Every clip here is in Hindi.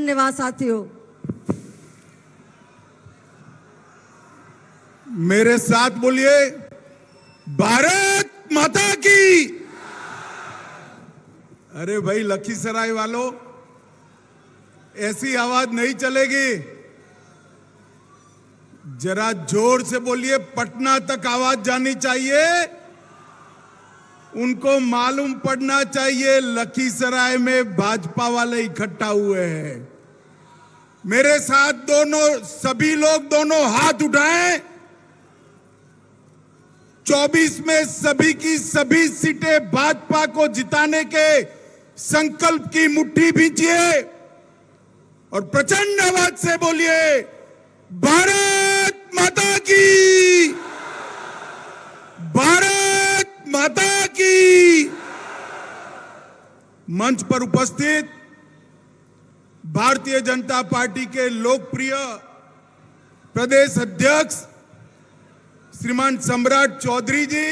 धन्यवाद साथियों। मेरे साथ बोलिए, भारत माता की। अरे भाई लखीसराय वालों, ऐसी आवाज नहीं चलेगी, जरा जोर से बोलिए, पटना तक आवाज जानी चाहिए। उनको मालूम पड़ना चाहिए लखीसराय में भाजपा वाले इकट्ठा हुए हैं। मेरे साथ सभी लोग दोनों हाथ उठाएं। 24 में सभी की सभी सीटें भाजपा को जिताने के संकल्प की मुट्ठी भींचिए और प्रचंड आवाज से बोलिए, भारत माता की, भारत माता की। मंच पर उपस्थित भारतीय जनता पार्टी के लोकप्रिय प्रदेश अध्यक्ष श्रीमान सम्राट चौधरी जी,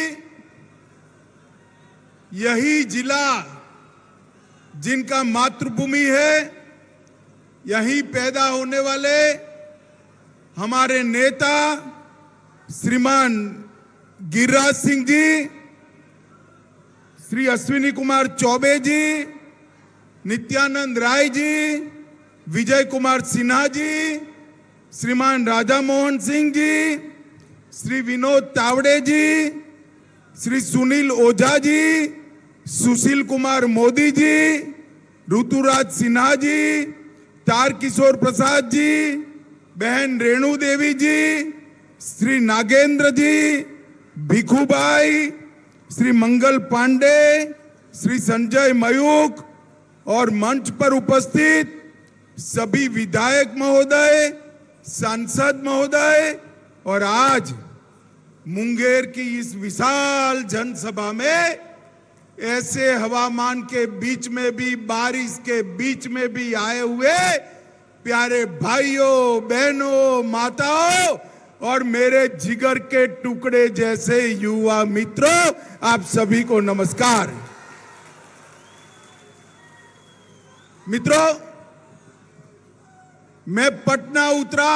यही जिला जिनका मातृभूमि है, यहीं पैदा होने वाले हमारे नेता श्रीमान गिरिराज सिंह जी, श्री अश्विनी कुमार चौबे जी, नित्यानंद राय जी, विजय कुमार सिन्हा जी, श्रीमान राधा मोहन सिंह जी, श्री विनोद तावड़े जी, श्री सुनील ओझा जी, सुशील कुमार मोदी जी, ऋतुराज सिन्हा जी, तारकिशोर प्रसाद जी, बहन रेणु देवी जी, श्री नागेंद्र जी, भिखुभाई, श्री मंगल पांडे, श्री संजय मयूख और मंच पर उपस्थित सभी विधायक महोदय, सांसद महोदय और आज मुंगेर की इस विशाल जनसभा में ऐसे हवामान के बीच में भी, बारिश के बीच में भी आए हुए प्यारे भाइयों, बहनों, माताओं और मेरे जिगर के टुकड़े जैसे युवा मित्रों, आप सभी को नमस्कार। मित्रों, मैं पटना उतरा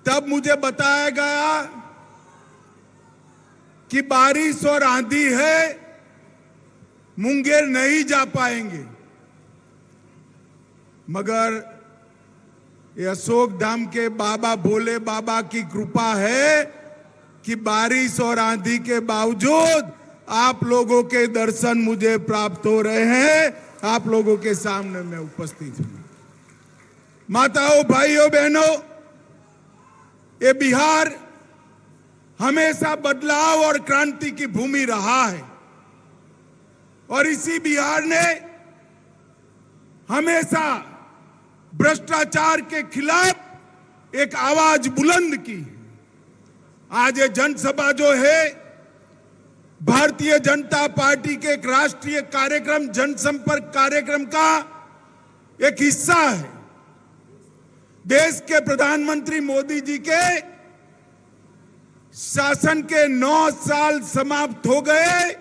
तब मुझे बताया गया कि बारिश और आंधी है, मुंगेर नहीं जा पाएंगे, मगर ये अशोक धाम के बाबा भोले बाबा की कृपा है कि बारिश और आंधी के बावजूद आप लोगों के दर्शन मुझे प्राप्त हो रहे हैं। आप लोगों के सामने मैं उपस्थित हूं। माताओं, भाइयों, बहनों, ये बिहार हमेशा बदलाव और क्रांति की भूमि रहा है और इसी बिहार ने हमेशा भ्रष्टाचार के खिलाफ एक आवाज बुलंद की। आज ये जनसभा जो है भारतीय जनता पार्टी के एक राष्ट्रीय कार्यक्रम, जनसंपर्क कार्यक्रम का एक हिस्सा है। देश के प्रधानमंत्री मोदी जी के शासन के 9 साल समाप्त हो गए।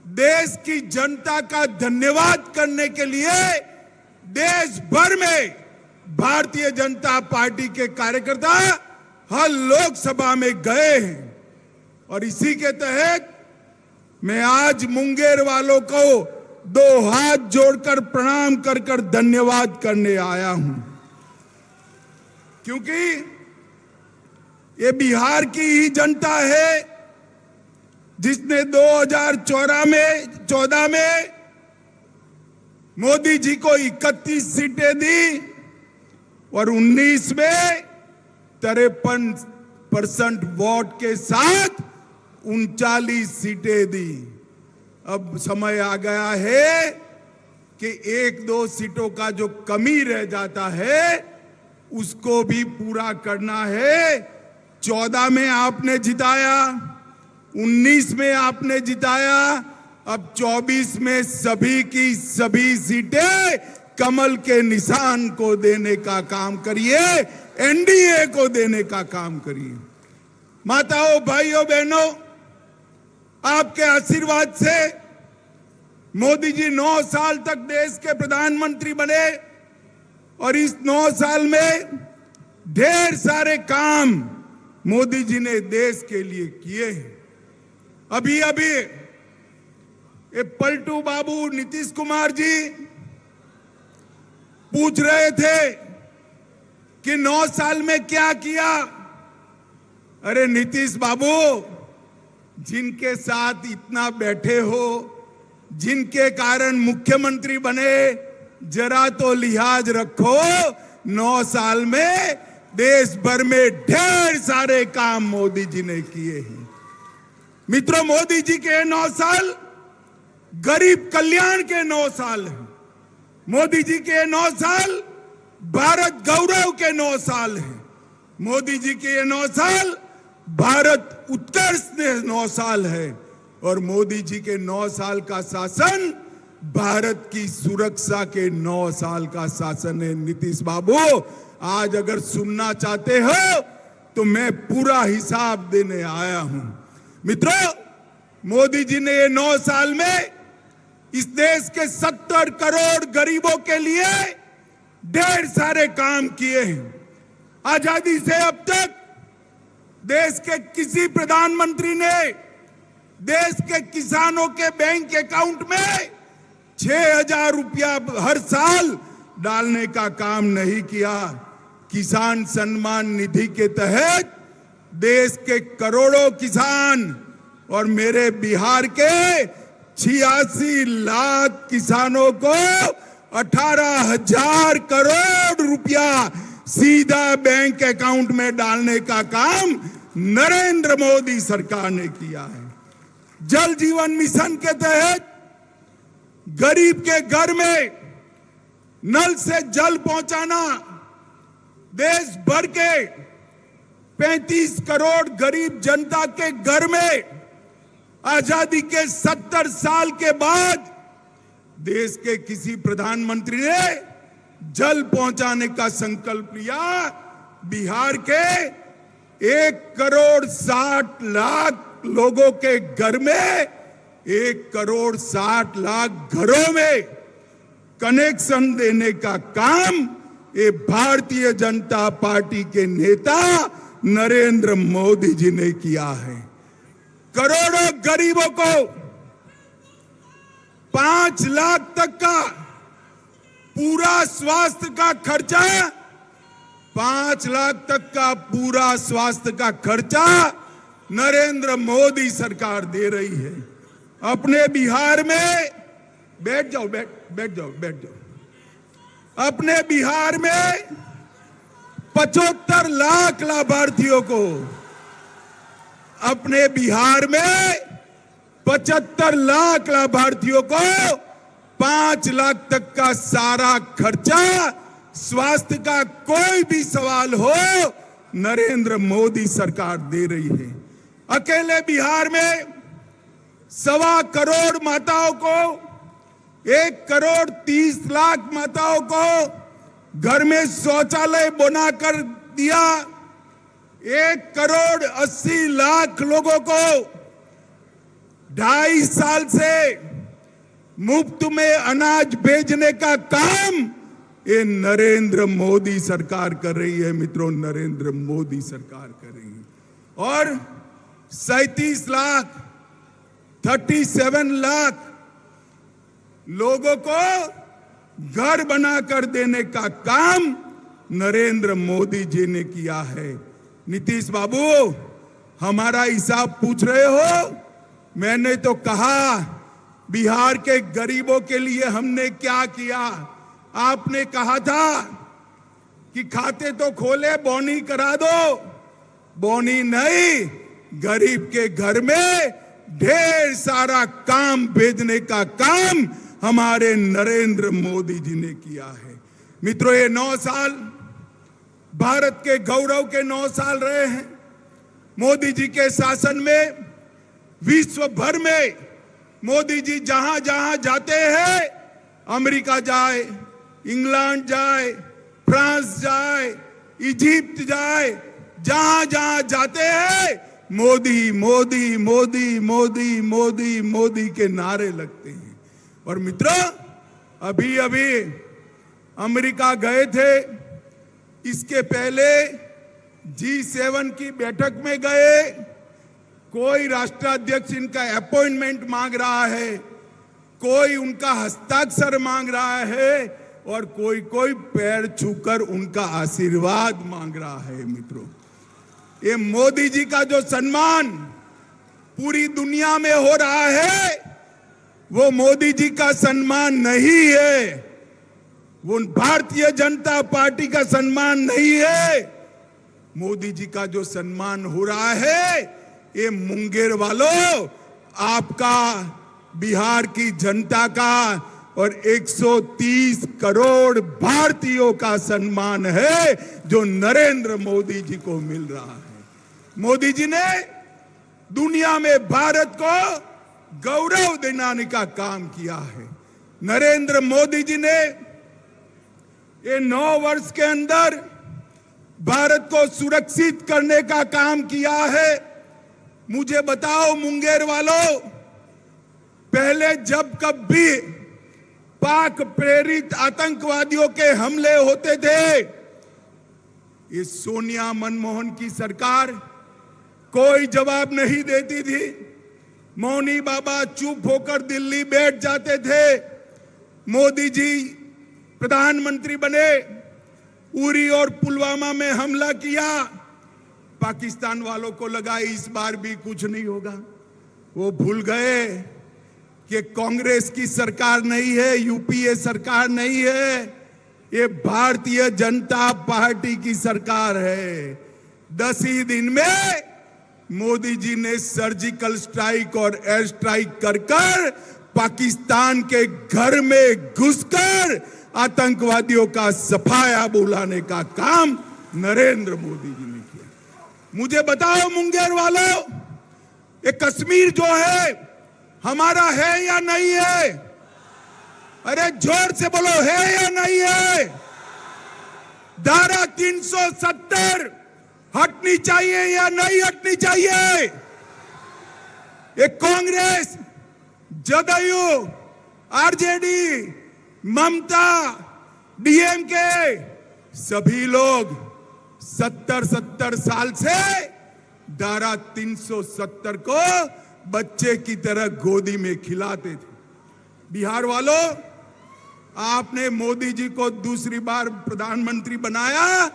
देश की जनता का धन्यवाद करने के लिए देश भर में भारतीय जनता पार्टी के कार्यकर्ता हर लोकसभा में गए हैं और इसी के तहत मैं आज मुंगेर वालों को 2 हाथ जोड़कर प्रणाम कर धन्यवाद करने आया हूं, क्योंकि ये बिहार की ही जनता है जिसने 2014 में मोदी जी को 31 सीटें दी और 19 में 53% वोट के साथ 39 सीटें दी। अब समय आ गया है कि 1-2 सीटों का जो कमी रह जाता है उसको भी पूरा करना है। 14 में आपने जिताया, 19 में आपने जिताया, अब 24 में सभी की सभी सीटें कमल के निशान को देने का काम करिए, एनडीए को देने का काम करिए। माताओं, भाइयों, बहनों, आपके आशीर्वाद से मोदी जी 9 साल तक देश के प्रधानमंत्री बने और इस 9 साल में ढेर सारे काम मोदी जी ने देश के लिए किए हैं। अभी अभी ये पलटू बाबू नीतीश कुमार जी पूछ रहे थे कि 9 साल में क्या किया। अरे नीतीश बाबू, जिनके साथ इतना बैठे हो, जिनके कारण मुख्यमंत्री बने, जरा तो लिहाज रखो। 9 साल में देश भर में ढेर सारे काम मोदी जी ने किए हैं। मित्रों, मोदी जी के 9 साल गरीब कल्याण के 9 साल हैं। मोदी जी के 9 साल भारत गौरव के 9 साल हैं। मोदी जी के 9 साल भारत उत्कर्ष के 9 साल है। और मोदी जी के 9 साल का शासन भारत की सुरक्षा के 9 साल का शासन है। नीतीश बाबू, आज अगर सुनना चाहते हो तो मैं पूरा हिसाब देने आया हूं। मित्रों, मोदी जी ने ये 9 साल में इस देश के 70 करोड़ गरीबों के लिए ढेर सारे काम किए हैं। आजादी से अब तक देश के किसी प्रधानमंत्री ने देश के किसानों के बैंक अकाउंट में 6,000 रुपया हर साल डालने का काम नहीं किया। किसान सम्मान निधि के तहत देश के करोड़ों किसान और मेरे बिहार के 86 लाख किसानों को 18,000 करोड़ रुपया सीधा बैंक अकाउंट में डालने का काम नरेंद्र मोदी सरकार ने किया है। जल जीवन मिशन के तहत गरीब के घर में नल से जल पहुंचाना, देश भर के 35 करोड़ गरीब जनता के घर में आजादी के 70 साल के बाद देश के किसी प्रधानमंत्री ने जल पहुंचाने का संकल्प लिया। बिहार के 1,60,00,000 लोगों के घर में, 1,60,00,000 घरों में कनेक्शन देने का काम ये भारतीय जनता पार्टी के नेता नरेंद्र मोदी जी ने किया है। करोड़ों गरीबों को 5 लाख तक का पूरा स्वास्थ्य का खर्चा, 5 लाख तक का पूरा स्वास्थ्य का खर्चा नरेंद्र मोदी सरकार दे रही है। अपने बिहार में बैठ जाओ। अपने बिहार में 75 लाख लाभार्थियों को, अपने बिहार में 75 लाख लाभार्थियों को 5 लाख तक का सारा खर्चा, स्वास्थ्य का कोई भी सवाल हो, नरेंद्र मोदी सरकार दे रही है। अकेले बिहार में 1.25 करोड़ माताओं को, 1,30,00,000 माताओं को घर में शौचालय बनाकर दिया। 1,80,00,000 लोगों को 2.5 साल से मुफ्त में अनाज भेजने का काम ये नरेंद्र मोदी सरकार कर रही है। मित्रों, नरेंद्र मोदी सरकार कर रही है। और 37 लाख 37 लाख लोगों को घर बनाकर देने का काम नरेंद्र मोदी जी ने किया है। नीतीश बाबू, हमारा हिसाब पूछ रहे हो? मैंने तो कहा बिहार के गरीबों के लिए हमने क्या किया। आपने कहा था कि खाते तो खोले, बोनी करा दो। बोनी नहीं, गरीब के घर में ढेर सारा काम भेजने का काम हमारे नरेंद्र मोदी जी ने किया है। मित्रों, ये 9 साल भारत के गौरव के 9 साल रहे हैं। मोदी जी के शासन में विश्व भर में मोदी जी जहां जहां जाते हैं, अमेरिका जाए, इंग्लैंड जाए, फ्रांस जाए, इजिप्ट जाए, जहां जहां जाते हैं मोदी मोदी मोदी मोदी मोदी मोदी के नारे लगते हैं। और मित्रों, अभी अभी अमेरिका गए थे, इसके पहले G7 की बैठक में गए, कोई राष्ट्राध्यक्ष इनका अपॉइंटमेंट मांग रहा है, कोई उनका हस्ताक्षर मांग रहा है और कोई कोई पैर छूकर उनका आशीर्वाद मांग रहा है। मित्रों, ये मोदी जी का जो सम्मान पूरी दुनिया में हो रहा है, वो मोदी जी का सम्मान नहीं है, वो भारतीय जनता पार्टी का सम्मान नहीं है। मोदी जी का जो सम्मान हो रहा है, ये मुंगेर वालों, आपका, बिहार की जनता का और 130 करोड़ भारतीयों का सम्मान है, जो नरेंद्र मोदी जी को मिल रहा है। मोदी जी ने दुनिया में भारत को गौरव दिलाने का काम किया है। नरेंद्र मोदी जी ने ये 9 वर्ष के अंदर भारत को सुरक्षित करने का काम किया है। मुझे बताओ मुंगेर वालों, पहले जब कभी पाक प्रेरित आतंकवादियों के हमले होते थे, ये सोनिया मनमोहन की सरकार कोई जवाब नहीं देती थी। मौनी बाबा चुप होकर दिल्ली बैठ जाते थे। मोदी जी प्रधानमंत्री बने, उरी और पुलवामा में हमला किया, पाकिस्तान वालों को लगा इस बार भी कुछ नहीं होगा। वो भूल गए कि कांग्रेस की सरकार नहीं है, यूपीए सरकार नहीं है, ये भारतीय जनता पार्टी की सरकार है। 10 ही दिन में मोदी जी ने सर्जिकल स्ट्राइक और एयर स्ट्राइक कर पाकिस्तान के घर में घुसकर आतंकवादियों का सफाया बुलाने का काम नरेंद्र मोदी जी ने किया। मुझे बताओ मुंगेर वालों, ये कश्मीर जो है हमारा है या नहीं है? अरे जोर से बोलो, है या नहीं है? धारा 370 हटनी चाहिए या नहीं हटनी चाहिए? ये कांग्रेस, जदयू, आरजेडी, ममता, डीएमके, सभी लोग 70 साल से धारा 370 को बच्चे की तरह गोदी में खिलाते थे। बिहार वालों, आपने मोदी जी को दूसरी बार प्रधानमंत्री बनाया।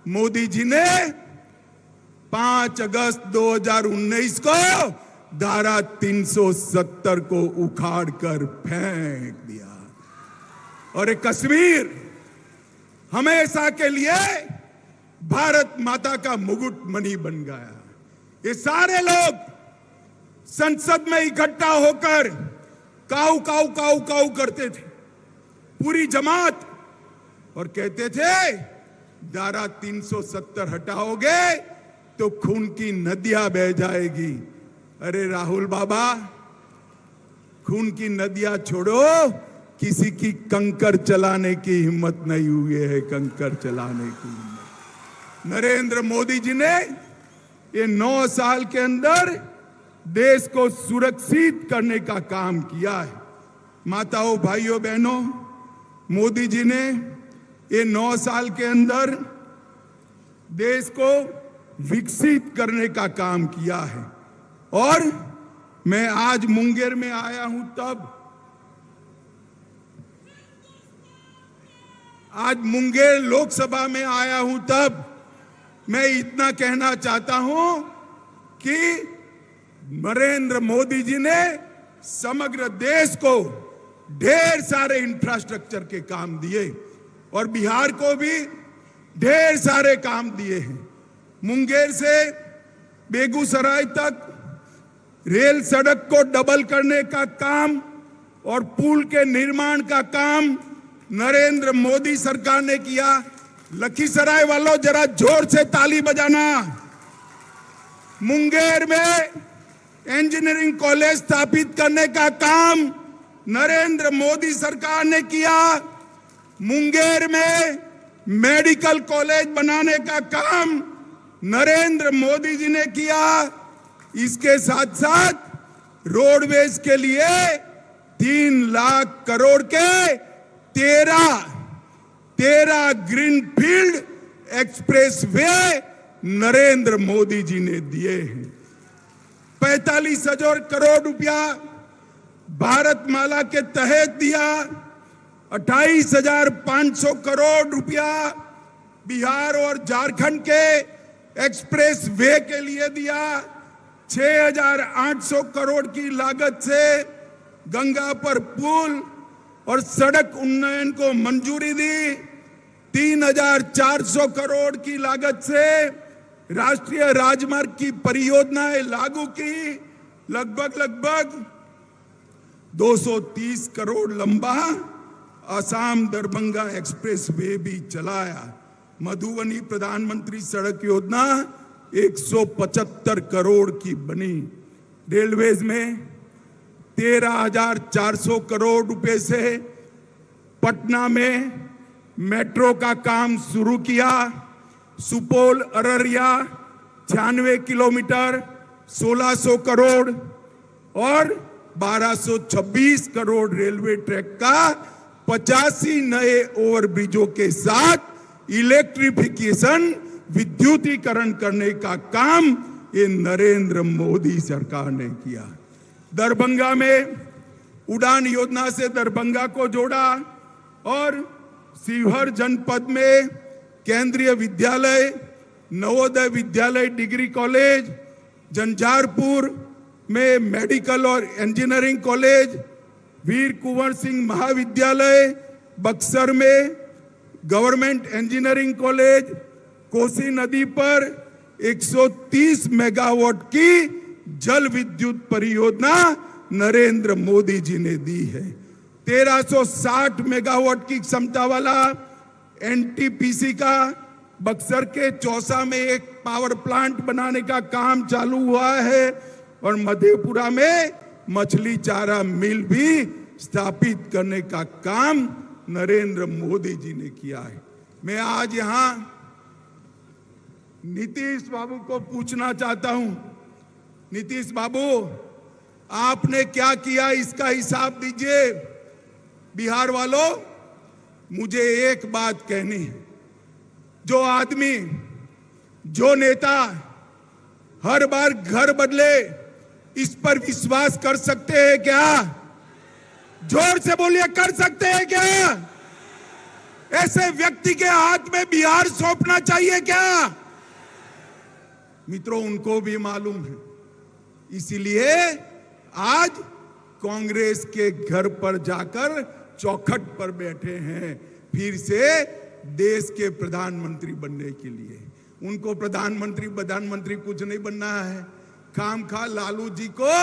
मोदी जी ने 5 अगस्त 2019 को धारा 370 को उखाड़ कर फेंक दिया और एक कश्मीर हमेशा के लिए भारत माता का मुकुट मणि बन गया। ये सारे लोग संसद में इकट्ठा होकर काऊ काऊ काऊ काऊ करते थे, पूरी जमात, और कहते थे धारा 370 हटाओगे तो खून की नदियां बह जाएगी। अरे राहुल बाबा, खून की नदियां छोड़ो, किसी की कंकर चलाने की हिम्मत नहीं हुई है, कंकर चलाने की हिम्मत। नरेंद्र मोदी जी ने ये 9 साल के अंदर देश को सुरक्षित करने का काम किया है। माताओं, भाइयों, बहनों, मोदी जी ने ये 9 साल के अंदर देश को विकसित करने का काम किया है। और मैं आज मुंगेर में आया हूं तब, आज मुंगेर लोकसभा में आया हूं तब मैं इतना कहना चाहता हूं कि नरेंद्र मोदी जी ने समग्र देश को ढेर सारे इंफ्रास्ट्रक्चर के काम दिए और बिहार को भी ढेर सारे काम दिए हैं। मुंगेर से बेगूसराय तक रेल सड़क को डबल करने का काम और पुल के निर्माण का काम नरेंद्र मोदी सरकार ने किया। लखीसराय वालों, जरा जोर से ताली बजाना। मुंगेर में इंजीनियरिंग कॉलेज स्थापित करने का काम नरेंद्र मोदी सरकार ने किया। मुंगेर में मेडिकल कॉलेज बनाने का काम नरेंद्र मोदी जी ने किया। इसके साथ साथ रोडवेज के लिए 3 लाख करोड़ के 13 ग्रीनफील्ड एक्सप्रेसवे नरेंद्र मोदी जी ने दिए हैं। 45,000 करोड़ रुपया भारतमाला के तहत दिया। 28,500 करोड़ रुपया बिहार और झारखंड के एक्सप्रेस वे के लिए दिया। 6,800 करोड़ की लागत से गंगा पर पुल और सड़क उन्नयन को मंजूरी दी। 3,400 करोड़ की लागत से राष्ट्रीय राजमार्ग की परियोजनाएं लागू की। लगभग 230 करोड़ लंबा असम दरभंगा एक्सप्रेस वे भी चलाया। मधुबनी प्रधानमंत्री सड़क योजना 175 करोड़ की बनी। रेलवेज में 13,400 करोड़ रुपए से पटना में मेट्रो का काम शुरू किया। सुपौल अररिया 96 किलोमीटर 1,600 करोड़ और 1,226 करोड़ रेलवे ट्रैक का 85 नए ओवरब्रिजों के साथ इलेक्ट्रिफिकेशन विद्युतीकरण करने का काम ये नरेंद्र मोदी सरकार ने किया। दरभंगा में उड़ान योजना से दरभंगा को जोड़ा और शिवहर जनपद में केंद्रीय विद्यालय, नवोदय विद्यालय डिग्री कॉलेज, जंझारपुर में मेडिकल और इंजीनियरिंग कॉलेज, वीर कुंवर सिंह महाविद्यालय, बक्सर में गवर्नमेंट इंजीनियरिंग कॉलेज, कोसी नदी पर 130 मेगावाट की जल विद्युत परियोजना नरेंद्र मोदी जी ने दी है। 1360 मेगावाट की क्षमता वाला एनटीपीसी का बक्सर के चौसा में एक पावर प्लांट बनाने का काम चालू हुआ है और मधेपुरा में मछली चारा मिल भी स्थापित करने का काम नरेंद्र मोदी जी ने किया है। मैं आज यहां नीतीश बाबू को पूछना चाहता हूं, नीतीश बाबू आपने क्या किया इसका हिसाब दीजिए। बिहार वालों, मुझे एक बात कहनी है, जो आदमी, जो नेता हर बार घर बदले, इस पर विश्वास कर सकते हैं क्या? जोर से बोलिए, कर सकते हैं क्या? ऐसे व्यक्ति के हाथ में बिहार सौंपना चाहिए क्या? मित्रों, उनको भी मालूम है, इसीलिए आज कांग्रेस के घर पर जाकर चौखट पर बैठे हैं फिर से देश के प्रधानमंत्री बनने के लिए। उनको प्रधानमंत्री कुछ नहीं बनना है। खामखा लालू जी को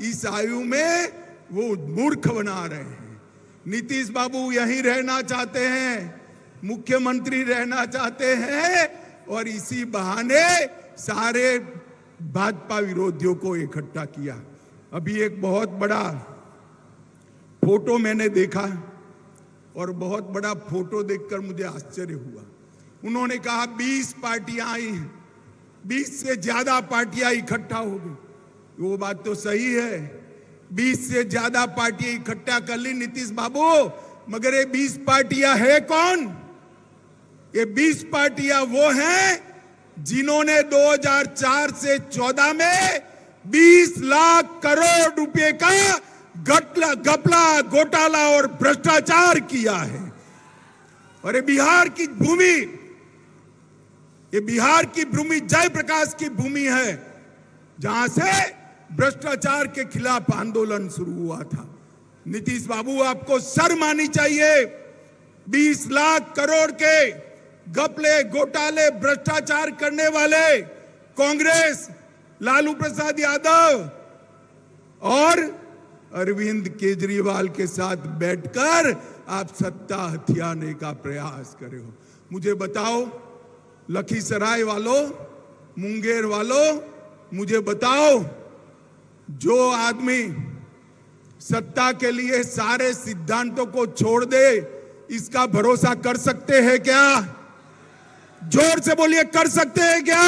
इस आयु में वो मूर्ख बना रहे हैं। नीतीश बाबू यहीं रहना चाहते हैं, मुख्यमंत्री रहना चाहते हैं और इसी बहाने सारे भाजपा विरोधियों को इकट्ठा किया। अभी एक बहुत बड़ा फोटो मैंने देखा और बहुत बड़ा फोटो देखकर मुझे आश्चर्य हुआ। उन्होंने कहा 20 पार्टियां आई हैं, 20 से ज्यादा पार्टियां इकट्ठा हो गई। वो बात तो सही है, 20 से ज्यादा पार्टियां इकट्ठा कर ली नीतीश बाबू, मगर ये 20 पार्टियां है कौन? ये 20 पार्टियां वो हैं जिन्होंने 2004 से 14 में 20 लाख करोड़ रुपए का घपला, घोटाला और भ्रष्टाचार किया है। और ये बिहार की भूमि, ये बिहार की भूमि जयप्रकाश की भूमि है, जहां से भ्रष्टाचार के खिलाफ आंदोलन शुरू हुआ था। नीतीश बाबू, आपको शर्म आनी चाहिए। 20 लाख करोड़ के घपले, घोटाले, भ्रष्टाचार करने वाले कांग्रेस, लालू प्रसाद यादव और अरविंद केजरीवाल के साथ बैठकर आप सत्ता हथियाने का प्रयास कर रहे हो। मुझे बताओ, लखीसराय वालों, मुंगेर वालों, मुझे बताओ, जो आदमी सत्ता के लिए सारे सिद्धांतों को छोड़ दे, इसका भरोसा कर सकते हैं क्या? जोर से बोलिए, कर सकते हैं क्या?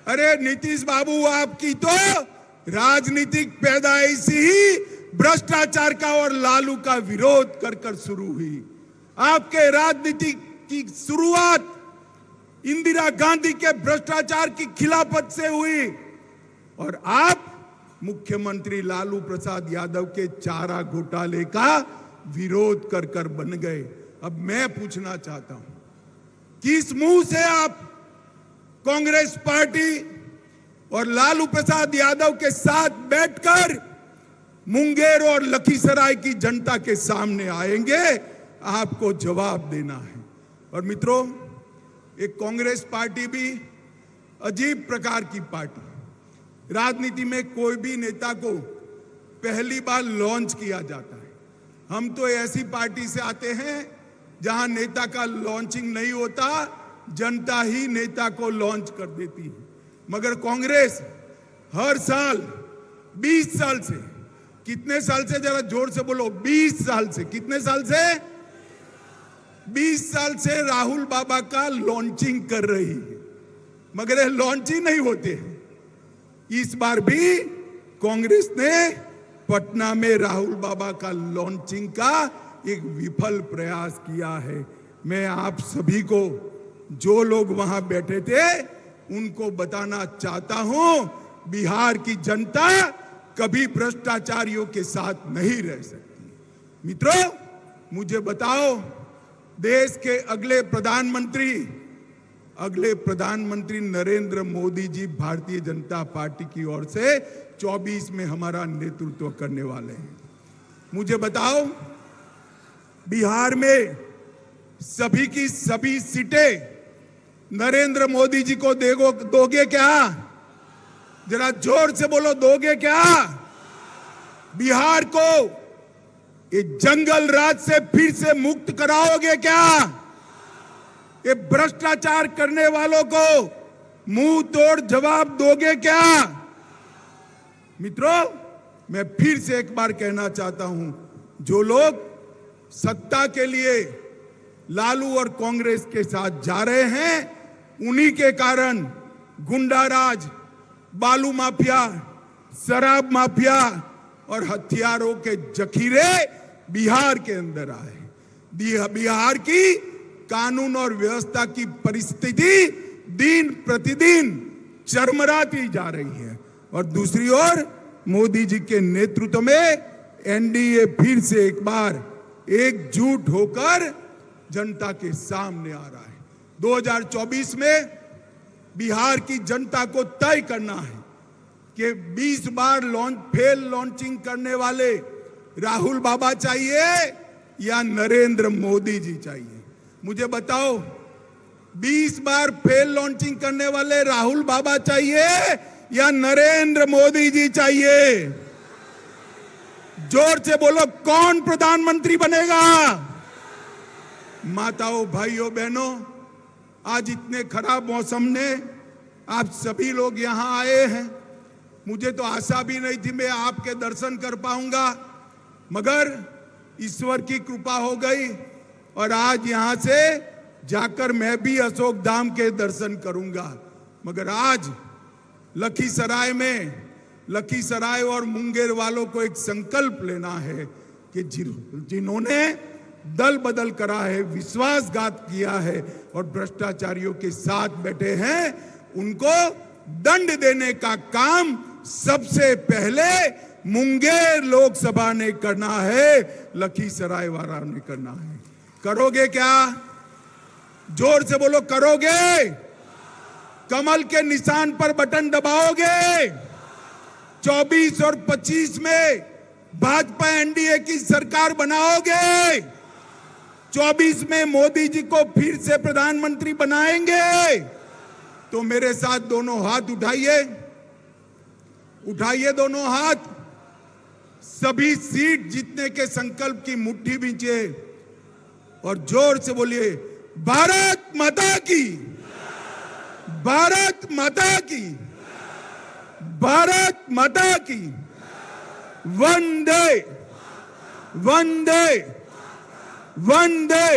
अरे नीतीश बाबू, आपकी तो राजनीतिक पैदाइश ही भ्रष्टाचार का और लालू का विरोध कर कर शुरू हुई। आपके राजनीति की शुरुआत इंदिरा गांधी के भ्रष्टाचार की खिलाफत से हुई और आप मुख्यमंत्री लालू प्रसाद यादव के चारा घोटाले का विरोध कर कर बन गए। अब मैं पूछना चाहता हूं, किस मुंह से आप कांग्रेस पार्टी और लालू प्रसाद यादव के साथ बैठकर मुंगेर और लखीसराय की जनता के सामने आएंगे? आपको जवाब देना है। और मित्रों, एक कांग्रेस पार्टी भी अजीब प्रकार की पार्टी। राजनीति में कोई भी नेता को पहली बार लॉन्च किया जाता है। हम तो ऐसी पार्टी से आते हैं जहां नेता का लॉन्चिंग नहीं होता, जनता ही नेता को लॉन्च कर देती है। मगर कांग्रेस हर साल 20 साल से, कितने साल से, जरा जोर से बोलो, 20 साल से, कितने साल से? 20 साल से राहुल बाबा का लॉन्चिंग कर रही है, मगर लॉन्च ही नहीं होते। इस बार भी कांग्रेस ने पटना में राहुल बाबा का लॉन्चिंग का एक विफल प्रयास किया है। मैं आप सभी को, जो लोग वहां बैठे थे, उनको बताना चाहता हूं, बिहार की जनता कभी भ्रष्टाचारियों के साथ नहीं रह सकती। मित्रों, मुझे बताओ, देश के अगले प्रधानमंत्री नरेंद्र मोदी जी भारतीय जनता पार्टी की ओर से 24 में हमारा नेतृत्व करने वाले हैं। मुझे बताओ, बिहार में सभी की सभी सीटें नरेंद्र मोदी जी को दोगे क्या? जरा जोर से बोलो, दोगे क्या? बिहार को ये जंगल राज से फिर से मुक्त कराओगे क्या? ये भ्रष्टाचार करने वालों को मुंह तोड़ जवाब दोगे क्या? मित्रों, मैं फिर से एक बार कहना चाहता हूं, जो लोग सत्ता के लिए लालू और कांग्रेस के साथ जा रहे हैं, उन्हीं के कारण गुंडाराज, बालू माफिया, शराब माफिया और हथियारों के जखीरे बिहार के अंदर आए। बिहार की कानून और व्यवस्था की परिस्थिति दिन प्रतिदिन चरमराती जा रही है और दूसरी ओर मोदी जी के नेतृत्व में एनडीए फिर से एक बार एकजुट होकर जनता के सामने आ रहा है। 2024 में बिहार की जनता को तय करना है कि 20 बार लॉन्चिंग करने वाले राहुल बाबा चाहिए या नरेंद्र मोदी जी चाहिए? मुझे बताओ, 20 बार फेल लॉन्चिंग करने वाले राहुल बाबा चाहिए या नरेंद्र मोदी जी चाहिए? जोर से बोलो, कौन प्रधानमंत्री बनेगा? माताओं, भाइयों, बहनों, आज इतने खराब मौसम ने आप सभी लोग यहां आए हैं। मुझे तो आशा भी नहीं थी मैं आपके दर्शन कर पाऊंगा, मगर ईश्वर की कृपा हो गई और आज यहां से जाकर मैं भी अशोक धाम के दर्शन करूंगा। मगर आज लखीसराय और मुंगेर वालों को एक संकल्प लेना है कि जिन्होंने दल बदल करा है, विश्वासघात किया है और भ्रष्टाचारियों के साथ बैठे हैं, उनको दंड देने का काम सबसे पहले मुंगेर लोकसभा ने करना है, लखीसराय वाला ने करना है। करोगे क्या? जोर से बोलो, करोगे? कमल के निशान पर बटन दबाओगे? 24 और 25 में भाजपा एनडीए की सरकार बनाओगे? 24 में मोदी जी को फिर से प्रधानमंत्री बनाएंगे? तो मेरे साथ दोनों हाथ उठाइए दोनों हाथ। सभी सीट जीतने के संकल्प की मुट्ठी बींचे और जोर से बोलिए, भारत माता की, भारत माता की, भारत माता की, वंदे वंदे वंदे